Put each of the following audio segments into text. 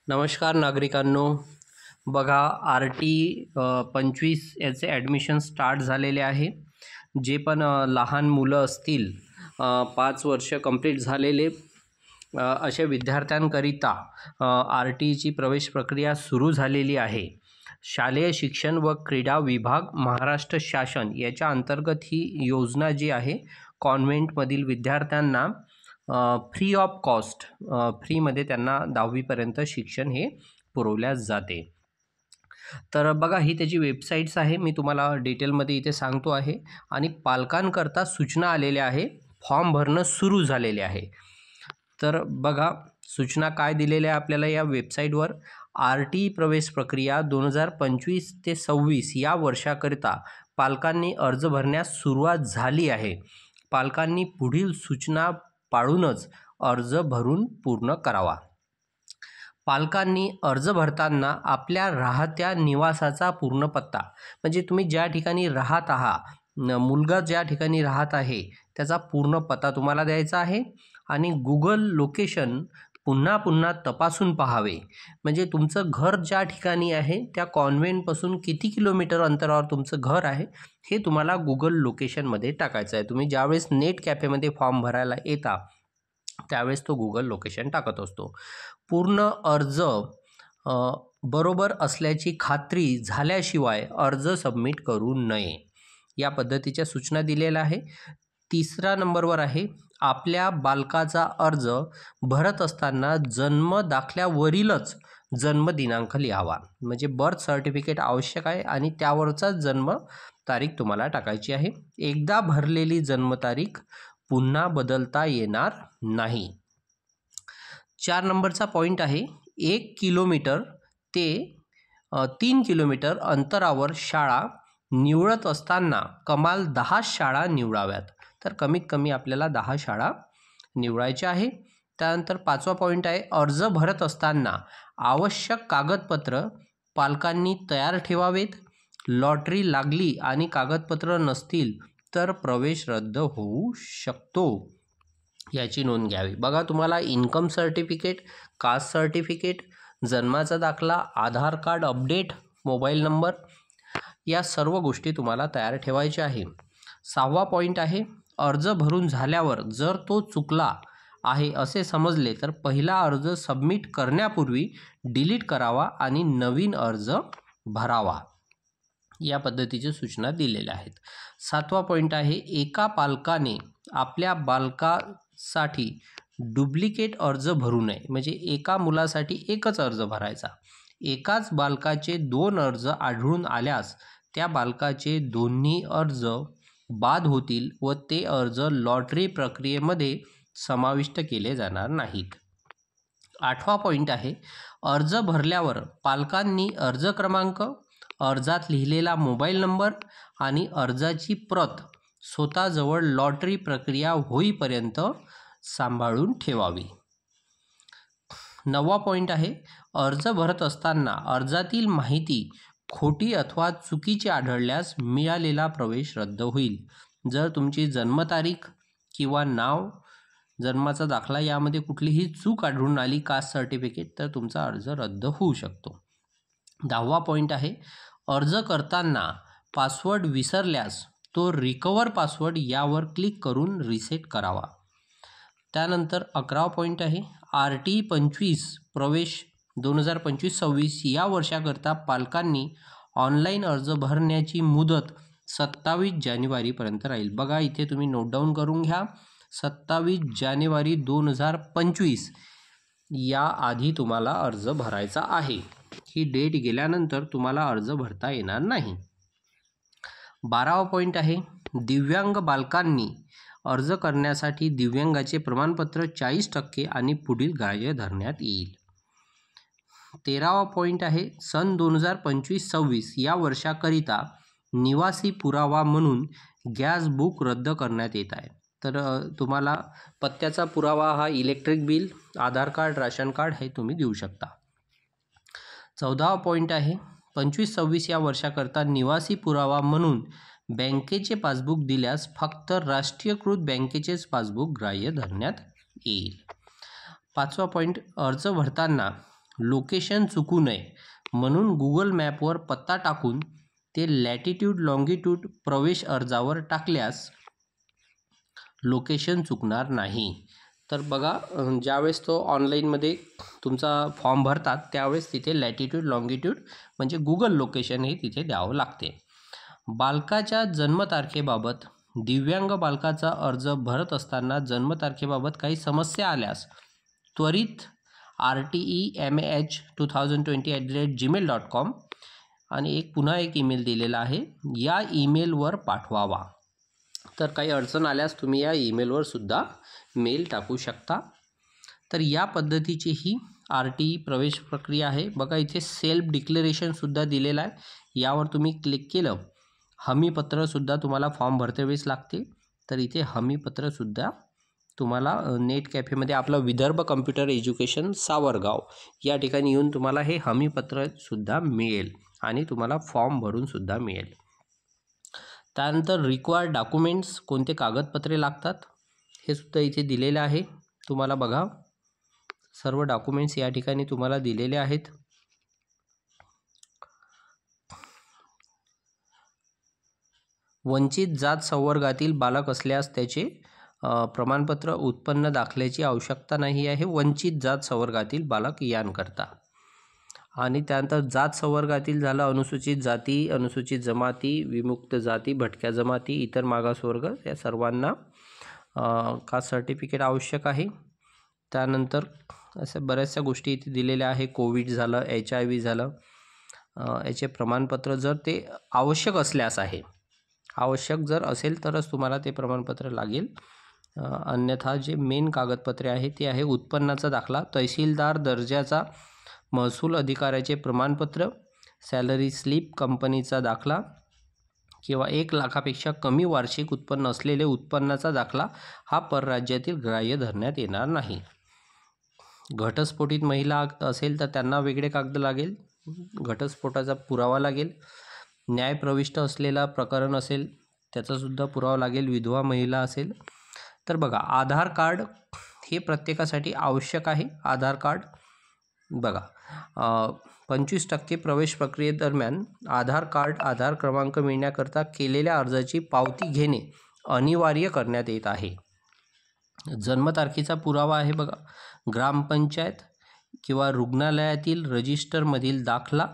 नमस्कार नागरिकांनो. बघा आर-टी 25 याचे ॲडमिशन स्टार्ट झालेले आहे. जे पण लहान मुलं असतील 5 वर्ष कंप्लीट झालेले अशा विद्यार्थ्यांकरिता आर-टीची प्रवेश प्रक्रिया सुरू झालेली आहे. शालेय शिक्षण व क्रीडा विभाग महाराष्ट्र शासन याच्या अंतर्गत ही योजना जी आहे कॉन्व्हेंटमधील विद्यार्थ्यांना फ्री ऑफ कॉस्ट फ्रीमध्ये त्यांना 10वीपर्यंत शिक्षण हे पुरवल्या जाते. तर बघा ही त्याची वेबसाईट्स आहे. मी तुम्हाला डिटेलमध्ये इथे सांगतो आहे. आणि पालकांकरता सूचना आलेल्या आहे. फॉर्म भरणं सुरू झालेले आहे. तर बघा सूचना काय दिलेल्या आहे आपल्याला या वेबसाईटवर. आर-टी प्रवेश प्रक्रिया 2025 ते 26 या वर्षाकरिता पालकांनी अर्ज भरण्यास सुरुवात झाली आहे. पालकांनी पुढील सूचना पाळूनच अर्ज भरून पूर्ण करावा. पालकांनी अर्ज भरताना आपल्या राहत्या निवासाचा पूर्ण पत्ता, म्हणजे तुम्ही ज्या ठिकाणी राहत आहात, मुलगा ज्या ठिकाणी राहत आहे त्याचा पूर्ण पत्ता तुम्हाला द्यायचा आहे. आणि गुगल लोकेशन पुन्हा पुन्हा तपासून पाहावे. म्हणजे तुमचं घर ज्या ठिकाणी आहे त्या कॉन्व्हेंटपासून किती किलोमीटर अंतरावर तुमचं घर आहे हे तुम्हाला गुगल लोकेशनमध्ये टाकायचं आहे. तुम्ही ज्यावेळेस नेट कॅफेमध्ये फॉर्म भरायला येता त्यावेळेस तो गुगल लोकेशन टाकत असतो. पूर्ण अर्ज बरोबर असल्याची खात्री झाल्याशिवाय अर्ज सबमिट करू नये या पद्धतीच्या सूचना दिलेल्या आहे. 3रा नंबरवर आहे आपल्या बालकाचा अर्ज भरत असताना जन्म दाखल्यावरीलच जन्मदिनांक लिहावा. म्हणजे बर्थ सर्टिफिकेट आवश्यक आहे आणि त्यावरचा जन्म तारीख तुम्हाला टाकायची आहे. एकदा भरलेली जन्मतारीख पुन्हा बदलता येणार नाही. 4 नंबरचा पॉईंट आहे 1 किलोमीटर ते 3 किलोमीटर अंतरावर शाळा निवडत असताना कमाल 10 शाळा निवडाव्यात. तर कमीत कमी आपल्याला 10 शाळा निवडायच्या आहे. त्यानंतर 5वा पॉईंट आहे अर्ज भरत असताना आवश्यक कागदपत्र पालकांनी तयार ठेवावेत. लॉटरी लागली आणि कागदपत्र नसतील तर प्रवेश रद्द होऊ शकतो याची नोंद घ्यावी. बघा तुम्हाला इन्कम सर्टिफिकेट, कास्ट सर्टिफिकेट, जन्माचा दाखला, आधार कार्ड अपडेट, मोबाईल नंबर या सर्व गोष्टी तुम्हाला तयार ठेवायच्या आहे. 6वा पॉईंट आहे अर्ज भरून झाल्यावर जर तो चुकला आहे असे समजले तर पहिला अर्ज सबमिट करण्यापूर्वी डिलीट करावा आणि नवीन अर्ज भरावा. या पद्धतीच्या सूचना दिलेल्या आहेत. 7वा पॉईंट आहे एका पालकाने आपल्या बालकासाठी डुप्लिकेट अर्ज भरू नये. म्हणजे एका मुलासाठी एकच अर्ज भरायचा. एकाच बालकाचे 2 अर्ज आढळून आल्यास त्या बालकाचे दोन्ही अर्ज बाद होतील व ते अर्ज लॉटरी प्रक्रियेमध्ये समाविष्ट केले जाणार नाहीत. 8वा पॉईंट आहे अर्ज भरल्यावर पालकांनी अर्ज क्रमांक, अर्जात लिहिलेला मोबाईल नंबर आणि अर्जाची प्रत स्वतःजवळ लॉटरी प्रक्रिया होईपर्यंत सांभाळून ठेवावी. 9वा पॉईंट आहे अर्ज भरत असताना अर्जातील माहिती खोटी अथवा चुकीची आढळल्यास मिळालेला प्रवेश रद्द होईल. जर तुमची जन्मतारीख किंवा नाव, जन्माचा दाखला यामध्ये कुठलीही चूक आढळून आली, कास्ट सर्टिफिकेट, तर तुमचा अर्ज रद्द होऊ शकतो. 10वा पॉईंट आहे अर्ज करताना पासवर्ड विसरल्यास तो रिकवर पासवर्ड यावर क्लिक करून रिसेट करावा. त्यानंतर 11वा पॉईंट आहे आर-टी 25 प्रवेश 2025-26 या वर्षाकरता पालकांनी ऑनलाईन अर्ज भरण्याची मुदत 27 जानेवारीपर्यंत राहील. बघा इथे तुम्ही नोट डाऊन करून घ्या. 27 जानेवारी 2025 या आधी तुम्हाला अर्ज भरायचा आहे. ही डेट गेल्यानंतर तुम्हाला अर्ज भरता येणार नाही. 12वा पॉईंट आहे दिव्यांग बालकांनी अर्ज करण्यासाठी दिव्यांगाचे प्रमाणपत्र 40% आणि पुढील ग्राह्य धरण्यात येईल. 13वा पॉईंट आहे सन 2025-26 या वर्षाकरिता निवासी पुरावा म्हणून गॅस बुक रद्द करण्यात येत आहे. तर तुम्हाला पत्त्याचा पुरावा हा इलेक्ट्रिक बिल, आधार कार्ड, राशन कार्ड हे तुम्ही देऊ शकता. 14वा पॉईंट आहे 25-26 या वर्षाकरता निवासी पुरावा म्हणून बँकेचे पासबुक दिल्यास फक्त राष्ट्रीयकृत बँकेचेच पासबुक ग्राह्य धरण्यात येईल. 5वा पॉईंट अर्ज भरताना लोकेशन चुकू नये म्हणून गुगल मॅपवर पत्ता टाकून ते लॅटिट्यूड लॉंगिट्यूड प्रवेश अर्जावर टाकल्यास लोकेशन चुकणार नाही. तर बघा, ज्यावेळेस तो ऑनलाईनमध्ये तुमचा फॉर्म भरतात त्यावेळेस तिथे लॅटिट्यूड लॉंगिट्यूड म्हणजे गुगल लोकेशन हे तिथे द्यावं लागते. बालकाच्या जन्मतारखेबाबत दिव्यांग बालकाचा अर्ज भरत असताना जन्मतारखेबाबत काही समस्या आल्यास त्वरित RTEMAH2020@gmail.com आणि पुन्हा एक ईमेल दिलेला आहे, या ईमेलवर पाठवावा. तर काही अडचण आल्यास तुम्ही या ईमेलवर सुद्धा मेल टाकू शकता. तर या पद्धतीची ही RTE प्रवेश प्रक्रिया आहे. बघा, इथे सेल्फ डिक्लेरेशनसुद्धा दिलेलं आहे. यावर तुम्ही क्लिक केलं, हमीपत्रसुद्धा तुम्हाला फॉर्म भरतेवेळेस लागते. तर इथे हमीपत्रसुद्धा तुम्हाला नेट कॅफेमध्ये आपलं विदर्भ कम्प्युटर एज्युकेशन सावरगाव या ठिकाणी येऊन तुम्हाला हे हमीपत्रसुद्धा मिळेल आणि तुम्हाला फॉर्म भरूनसुद्धा मिळेल. त्यानंतर रिक्वायर्ड डॉक्युमेंट्स, कोणते कागदपत्रे लागतात हे सुद्धा इथे दिलेले आहे. तुम्हाला बघा, सर्व डॉक्युमेंट्स या ठिकाणी तुम्हाला दिलेले आहेत. वंचित जात संवर्गातील बालक असल्यास त्याचे प्रमाणपत्र उत्पन्न दाखल्याची आवश्यकता नाही आहे, वंचित जात संवर्गातील बालक यांकरता. आणि त्यानंतर जात संवर्गातील झालं अनुसूचित जाती, अनुसूचित जमाती, विमुक्त जाती, भटक्या जमाती, इतर मागासवर्ग या सर्वांना कास्ट सर्टिफिकेट आवश्यक आहे. त्यानंतर अशा बऱ्याचशा गोष्टी इथे दिलेल्या आहे. कोविड झालं, HIV झालं, याचे प्रमाणपत्र जर ते आवश्यक असल्यास आहे, आवश्यक जर असेल तरच तुम्हाला ते प्रमाणपत्र लागेल. अन्यथा जे मेन कागदपत्रे आहे ते आहे उत्पन्नाचा दाखला, तहसीलदार दर्जाचा महसूल अधिकाऱ्याचे प्रमाणपत्र, सॅलरी स्लिप, कंपनीचा दाखला किंवा 1 लाखापेक्षा कमी वार्षिक उत्पन्न असलेले उत्पन्नाचा दाखला हा परराज्यातील ग्राह्य धरण्यात येणार नाही. घटस्फोटित महिला असेल तर त्यांना वेगळे कागद लागेल, घटस्फोटाचा पुरावा लागेल. न्यायप्रविष्ट असलेला प्रकरण असेल त्याचासुद्धा पुरावा लागेल, विधवा महिला असेल. तर बघा, आधार कार्ड हे प्रत्येकासाठी आवश्यक आहे. आधार कार्ड बघा, 25% प्रवेश प्रक्रियेदरम्यान आधार कार्ड, आधार क्रमांक मिळण्याकरता केलेल्या अर्जाची पावती घेणे अनिवार्य करण्यात येत आहे. जन्मतारखेचा पुरावा आहे बघा, ग्रामपंचायत किंवा रुग्णालयातील रजिस्टरमधील दाखला,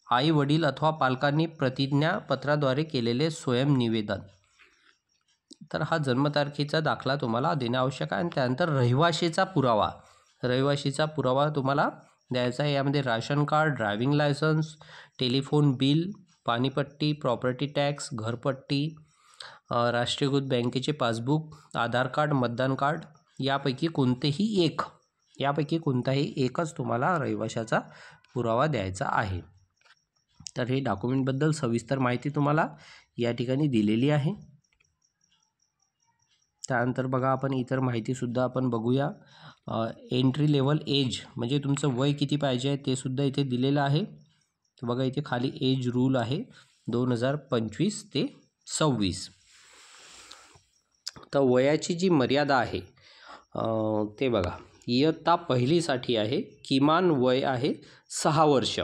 आई वडील अथवा पालकांनी प्रतिज्ञापत्राद्वारे केलेले स्वयंनिवेदन. तर हा जन्मतारखेचा दाखला तुम्हाला देणे आवश्यक आहे. आणि त्यानंतर रहिवाशीचा पुरावा, रहिवाशीचा पुरावा तुम्हाला द्यायचा आहे. यामध्ये ration card, driving licence, telephone bill, पाणीपट्टी, प्रॉपर्टी टॅक्स, घरपट्टी, राष्ट्रीयकृत बँकेचे पासबुक, आधार कार्ड, मतदान कार्ड यापैकी कोणताही एकच तुम्हाला रहिवाशाचा पुरावा द्यायचा आहे. तर हे डॉक्युमेंटबद्दल सविस्तर माहिती तुम्हाला या ठिकाणी दिलेली आहे. त्यानंतर बघा, आपण इतर माहितीसुद्धा आपण बघूया. एंट्री लेवल एज म्हणजे तुमचं वय किती पाहिजे ते सुद्धा इथे दिलेलं आहे. तर बघा, इथे खाली एज रूल आहे 2025 ते 26. तर वयाची जी मर्यादा आहे ते बघा, इयत्ता पहिलीसाठी आहे. किमान वय आहे 6 वर्ष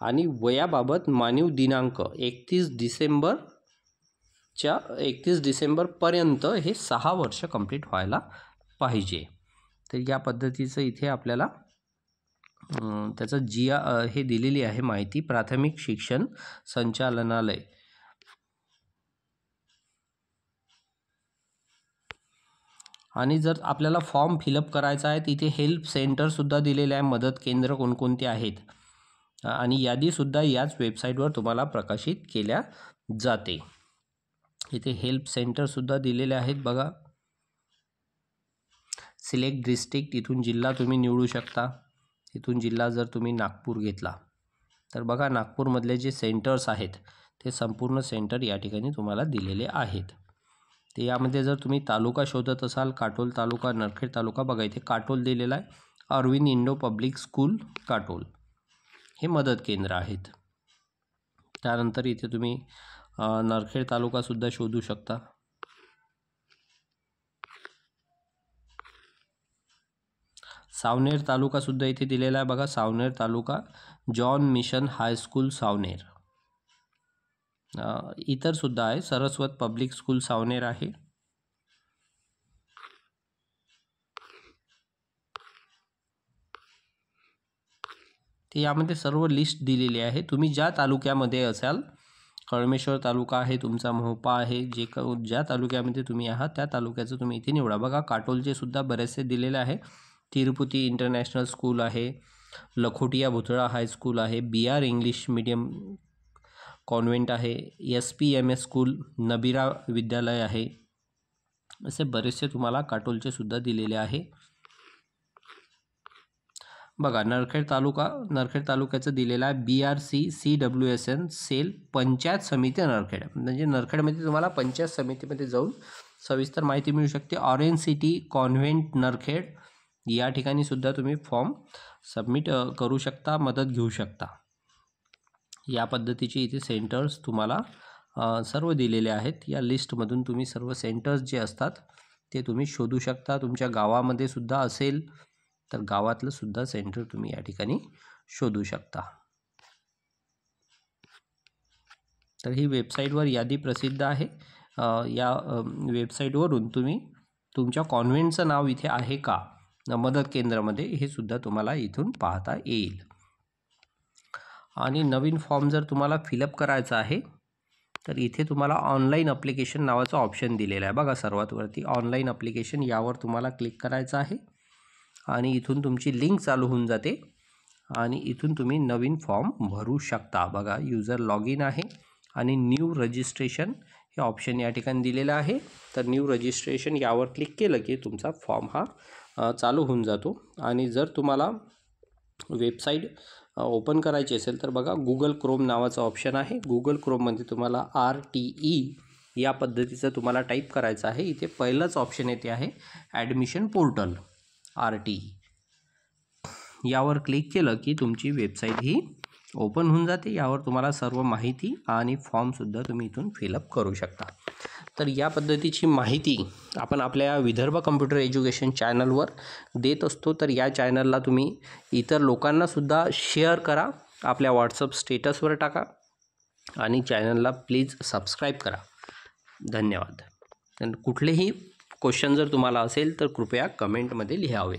आणि वयाबाबत मानीव दिनांक 31 डिसेंबरपर्यंत हे 6 वर्ष कंप्लीट व्हायला पाहिजे. तर या पद्धतीचं इथे आपल्याला त्याचं हे दिलेली आहे माहिती, प्राथमिक शिक्षण संचालनालय. आणि जर आपल्याला फॉर्म फिलअप करायचा आहे तिथे हेल्प सेंटरसुद्धा दिलेले आहे, मदत केंद्र कोणकोणते आहेत आणि यादीसुद्धा याच वेबसाईटवर तुम्हाला प्रकाशित केल्या जाते. इथे हेल्प सेंटरसुद्धा दिलेले आहेत बघा. सिलेक्ट डिस्ट्रिक्ट, इथून जिल्हा तुम्ही निवडू शकता. इथून जिल्हा जर तुम्ही नागपूर घेतला तर बघा, नागपूरमधले जे सेंटर्स आहेत ते संपूर्ण सेंटर या ठिकाणी तुम्हाला दिलेले आहेत. ते यामध्ये जर तुम्ही तालुका शोधत असाल, काटोल तालुका, नरखेड तालुका, बघा इथे काटोल दिलेला आहे. Arvind Indo public school Katol हे मदत केंद्र आहेत. त्यानंतर इथे तुम्ही नरखेड तालुकासुद्धा शोधू शकता. सावनेर तालुकासुद्धा इथे दिलेला आहे बघा. सावनेर तालुका जॉन मिशन हायस्कूल सावनेर. इतरसुद्धा आहे. सरस्वत पब्लिक स्कूल सावनेर आहे. ते यामध्ये सर्व लिस्ट दिलेली आहे. तुम्ही ज्या तालुक्यामध्ये असाल, कळमेश्वर तालुका आहे तुमचा, मोहोपा आहे, ज्या तालुक्यामध्ये तुम्ही आहात त्या तालुक्याचं तुम्ही इथे निवडा. बघा काटोलचे सुद्धा बरेचसे दिलेले आहे. तिरुपती इंटरनॅशनल स्कूल आहे, लखोटिया भुतळा हायस्कूल आहे, BR इंग्लिश मीडियम कॉन्व्हेंट आहे, SPMS स्कूल, नबिरा विद्यालय आहे. असे बरेचसे तुम्हाला काटोलचे सुद्धा दिलेले आहे. बघा नरखेड तालुक्याचं दिलेलं आहे BRC CWSN सेल पंचायत समिती नरखेड. म्हणजे नरखेडमध्ये तुम्हाला पंचायत समितीमध्ये जाऊन सविस्तर माहिती मिळू शकते. ऑरेंज सिटी कॉन्व्हेंट नरखेड या ठिकाणी सुद्धा तुम्ही फॉर्म सबमिट करू शकता, मदत घेऊ शकता. या पद्धतीचे इथे सेंटर्स तुम्हाला सर्व दिलेले आहेत. या लिस्टमधून तुम्ही सर्व सेंटर्स जे असतात ते तुम्ही शोधू शकता. तुमच्या गावामध्ये सुद्धा असेल तर गावातलं सुद्धा सेंटर तुम्ही या ठिकाणी शोधू शकता. तर ही वेबसाईटवर यादी प्रसिद्ध आहे. या वेबसाईटवरून तुम्ही तुमच्या कॉन्व्हेंटचं नाव इथे आहे का मदत केंद्रामध्ये हे सुद्धा तुम्हाला इथून पाहता येईल. आणि नवीन फॉर्म जर तुम्हाला फिलअप करायचा आहे तर इथे तुम्हाला ऑनलाईन ॲप्लिकेशन नावाचं ऑप्शन दिलेलं आहे बघा. सर्वात वरती ऑनलाईन ॲप्लिकेशन यावर तुम्हाला क्लिक करायचं आहे आणि इथून तुमची लिंक चालू होऊन जाते आणि इथून तुम्ही नवीन फॉर्म भरू शकता. बघा यूजर लॉग इन आहे आणि न्यू रजिस्ट्रेशन हे ऑप्शन या ठिकाणी दिलेलं आहे. तर न्यू रजिस्ट्रेशन यावर क्लिक केलं की तुमचा फॉर्म हा चालू होऊन जातो. आणि जर तुम्हाला वेबसाईट ओपन करायची असेल तर बघा गुगल क्रोम नावाचं ऑप्शन आहे. गुगल क्रोममध्ये तुम्हाला RTE या पद्धतीचं तुम्हाला टाईप करायचं आहे. इथे पहिलंच ऑप्शन येते आहे ॲडमिशन पोर्टल RTE. यावर क्लिक केलं की तुमची वेबसाईट ही ओपन होऊन जाते. यावर तुम्हाला सर्व माहिती आणि फॉर्मसुद्धा तुम्ही इथून फिलअप करू शकता. तर या पद्धतीची माहिती आपण आपल्या विदर्भ कम्प्युटर एज्युकेशन चॅनलवर देत असतो. तर या चॅनलला तुम्ही इतर लोकांनासुद्धा शेअर करा, आपल्या व्हॉट्सअप स्टेटसवर टाका आणि चॅनलला प्लीज सबस्क्राईब करा. धन्यवाद. कुठलेही क्वेश्चन जर तुम्हाला असेल तर कृपया कमेंटमध्ये लिहावे.